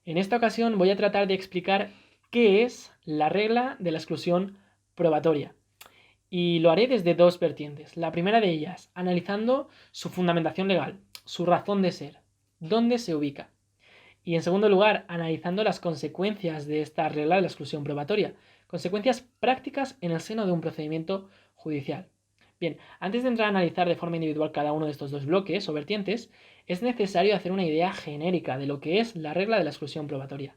En esta ocasión voy a tratar de explicar qué es la regla de la exclusión probatoria. Y lo haré desde dos vertientes. La primera de ellas, analizando su fundamentación legal, su razón de ser, dónde se ubica. Y en segundo lugar, analizando las consecuencias de esta regla de la exclusión probatoria, consecuencias prácticas en el seno de un procedimiento judicial. Bien, antes de entrar a analizar de forma individual cada uno de estos dos bloques o vertientes, es necesario hacer una idea genérica de lo que es la regla de la exclusión probatoria.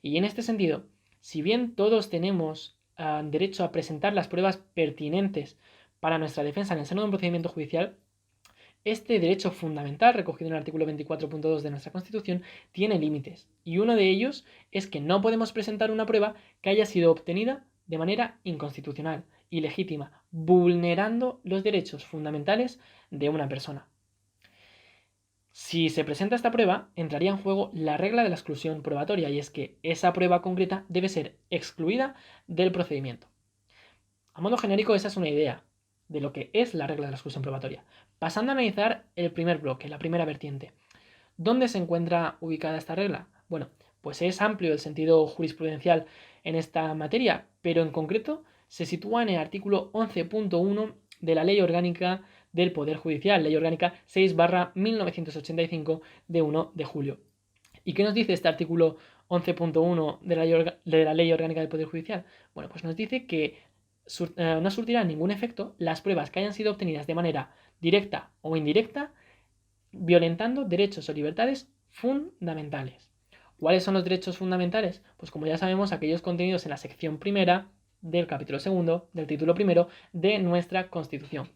Y en este sentido, si bien todos tenemos derecho a presentar las pruebas pertinentes para nuestra defensa en el seno de un procedimiento judicial, este derecho fundamental, recogido en el artículo 24.2 de nuestra Constitución, tiene límites, y uno de ellos es que no podemos presentar una prueba que haya sido obtenida de manera inconstitucional, ilegítima, vulnerando los derechos fundamentales de una persona. Si se presenta esta prueba, entraría en juego la regla de la exclusión probatoria, y es que esa prueba concreta debe ser excluida del procedimiento. A modo genérico, esa es una idea de lo que es la regla de la exclusión probatoria. Pasando a analizar el primer bloque, la primera vertiente. ¿Dónde se encuentra ubicada esta regla? Bueno, pues es amplio el sentido jurisprudencial en esta materia, pero en concreto se sitúa en el artículo 11.1 de la Ley Orgánica del Poder Judicial, Ley Orgánica 6/1985 de 1 de julio. ¿Y qué nos dice este artículo 11.1 de la Ley Orgánica del Poder Judicial? Bueno, pues nos dice que no surtirán ningún efecto las pruebas que hayan sido obtenidas de manera directa o indirecta, violentando derechos o libertades fundamentales. ¿Cuáles son los derechos fundamentales? Pues como ya sabemos, aquellos contenidos en la sección primera del capítulo segundo, del título primero de nuestra Constitución.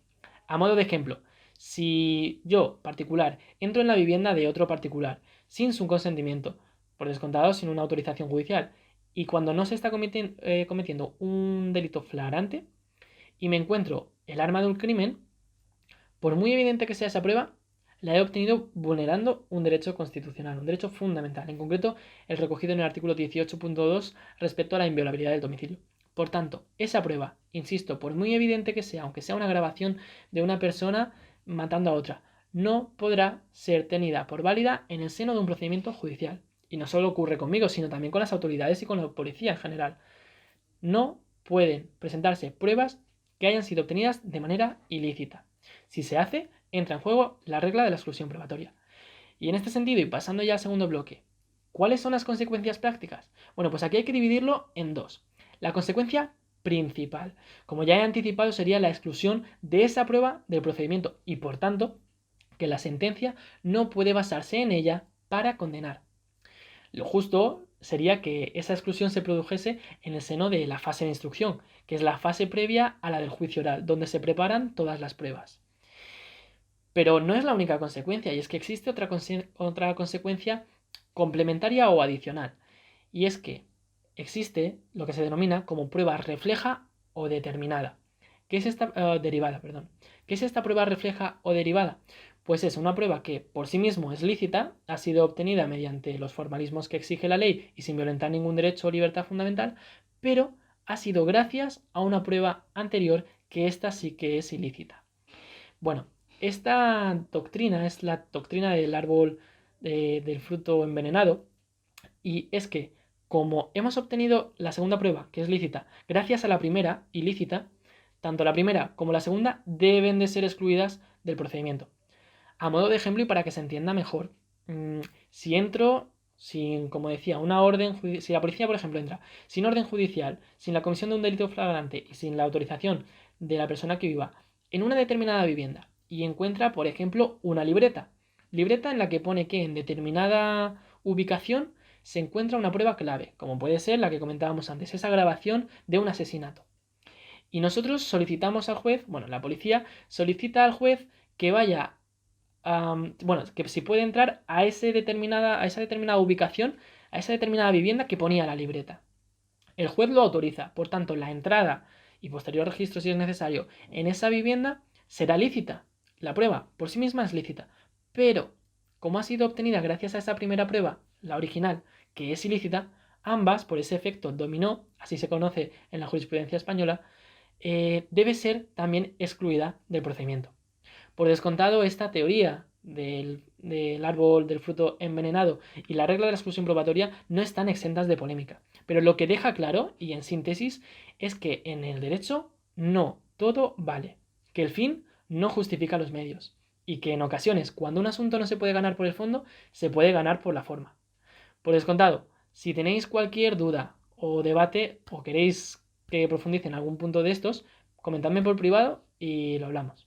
A modo de ejemplo, si yo, particular, entro en la vivienda de otro particular sin su consentimiento, por descontado sin una autorización judicial, y cuando no se está cometiendo un delito flagrante y me encuentro el arma de un crimen, por muy evidente que sea esa prueba, la he obtenido vulnerando un derecho constitucional, un derecho fundamental, en concreto el recogido en el artículo 18.2 respecto a la inviolabilidad del domicilio. Por tanto, esa prueba, insisto, por muy evidente que sea, aunque sea una grabación de una persona matando a otra, no podrá ser tenida por válida en el seno de un procedimiento judicial. Y no solo ocurre conmigo, sino también con las autoridades y con la policía en general. No pueden presentarse pruebas que hayan sido obtenidas de manera ilícita. Si se hace, entra en juego la regla de la exclusión probatoria. Y en este sentido, y pasando ya al segundo bloque, ¿cuáles son las consecuencias prácticas? Bueno, pues aquí hay que dividirlo en dos. La consecuencia principal, como ya he anticipado, sería la exclusión de esa prueba del procedimiento y, por tanto, que la sentencia no puede basarse en ella para condenar. Lo justo sería que esa exclusión se produjese en el seno de la fase de instrucción, que es la fase previa a la del juicio oral, donde se preparan todas las pruebas. Pero no es la única consecuencia, y es que existe otra consecuencia complementaria o adicional, y es que existe lo que se denomina como prueba refleja o determinada. ¿Qué es esta derivada? Perdón. ¿Qué es esta prueba refleja o derivada? Pues es una prueba que por sí mismo es lícita, ha sido obtenida mediante los formalismos que exige la ley y sin violentar ningún derecho o libertad fundamental, pero ha sido gracias a una prueba anterior que esta sí que es ilícita. Bueno, esta doctrina es la doctrina del árbol del fruto envenenado, y es que como hemos obtenido la segunda prueba, que es lícita, gracias a la primera, ilícita, tanto la primera como la segunda deben de ser excluidas del procedimiento. A modo de ejemplo y para que se entienda mejor, si entro sin, como decía, una orden si la policía, por ejemplo, entra sin orden judicial, sin la comisión de un delito flagrante y sin la autorización de la persona que viva en una determinada vivienda y encuentra, por ejemplo, una libreta en la que pone que en determinada ubicación se encuentra una prueba clave, como puede ser la que comentábamos antes, esa grabación de un asesinato. Y nosotros solicitamos al juez, bueno, la policía solicita al juez que vaya bueno, que si puede entrar a esa determinada ubicación, a esa determinada vivienda que ponía la libreta. El juez lo autoriza, por tanto, la entrada y posterior registro, si es necesario, en esa vivienda será lícita. La prueba por sí misma es lícita, pero como ha sido obtenida gracias a esa primera prueba, la original, que es ilícita, ambas, por ese efecto dominó, así se conoce en la jurisprudencia española, debe ser también excluida del procedimiento. Por descontado, esta teoría del árbol del fruto envenenado y la regla de la exclusión probatoria no están exentas de polémica. Pero lo que deja claro, y en síntesis, es que en el derecho no todo vale, que el fin no justifica los medios y que en ocasiones, cuando un asunto no se puede ganar por el fondo, se puede ganar por la forma. Por descontado, si tenéis cualquier duda o debate o queréis que profundice en algún punto de estos, comentadme por privado y lo hablamos.